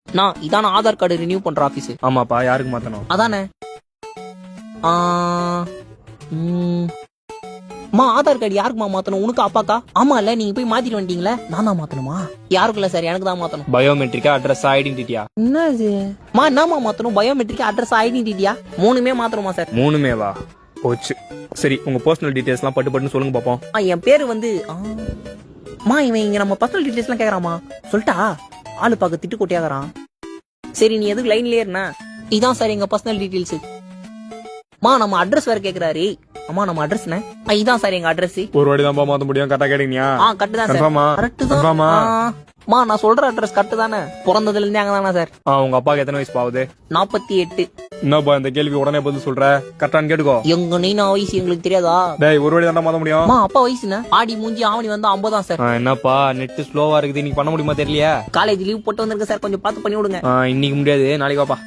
நான் இதான Aadhaar card renew பண்ற ஆபீஸ். ஆமாப்பா, யாருக்கு மாத்தணும்? அதானே. ஆதார் கார்டு யாருக்குமா மாத்தணும்? உனக்கு அப்பாக்கா? ஆமா இல்ல, நீங்க போய் மாத்திட்டு வந்துட்டீங்களா? நான் தான் மாத்தணுமா? யாருக்குல்ல சார், எனக்கு தான் மாத்தணும். பயோமெட்ரிக்கா, அட்ரஸ், ஐடென்டிட்டியா? என்னது என்னமா மாத்தணும்? பயோமெட்ரிக், அட்ரஸ், ஐடென்டிட்டியா? மூணுமே மாத்தணுமா சார்? மூணுமேவா? போச்சு. சரி, உங்க பர்சனல் டீடைல்ஸ் எல்லாம் பட்டு சொல்லுங்க பாப்போம். என் பேரு வந்து இவன் இங்க நம்ம பர்சனல் டீடைல்ஸ் எல்லாம் கேக்குறாமா? சொல்லிட்டா ஆளு பாக்க திட்டு கொட்டியாகறான். சரி, நீ எதுக்கு லைன்லயே இருந்தா? இதான் சார் எங்க பர்சனல் டீடைல்ஸ். நம்ம அட்ரஸ் வேற கேக்குறாரு. அம்மா, நம்ம அட்ரஸ் இதான் சார் எங்க அட்ரஸ். ஒரு வாட்டி தான் மாத்த முடியும். கரெக்டா கேட்டீங்க? கரெக்ட் தான் சார். கரெக்ட் தான். நான் சொல்ற அட்ரஸ் கரெக்ட் தானே? பிறந்ததுல இருந்தே அங்கதானே சார். உங்க அப்பாக்கு எத்தனை வயசு ஆகுது? 48. என்னப்பா இந்த கேள்வி உடனே பதில் சொல்ற? கரெக்டான்னு கேட்டுக்கோ. எங்க நீனா வயசு எங்களுக்கு தெரியாதா? டேய், ஒரு வாட்டி தான் மாத்த முடியும். அப்பா வயசுனா ஆடி மூஞ்சி ஆவணி வந்து 50 தான் சார். என்னப்பா நெட் ஸ்லோவா இருக்குது, நீ பண்ண முடியுமா தெரியலையா? காலேஜ் லீவ் போட்டு வந்திருக்க சார், கொஞ்சம் பார்த்து பண்ணி விடுங்க. இன்னைக்கு முடியாது, நாளைக்கு வாப்பா.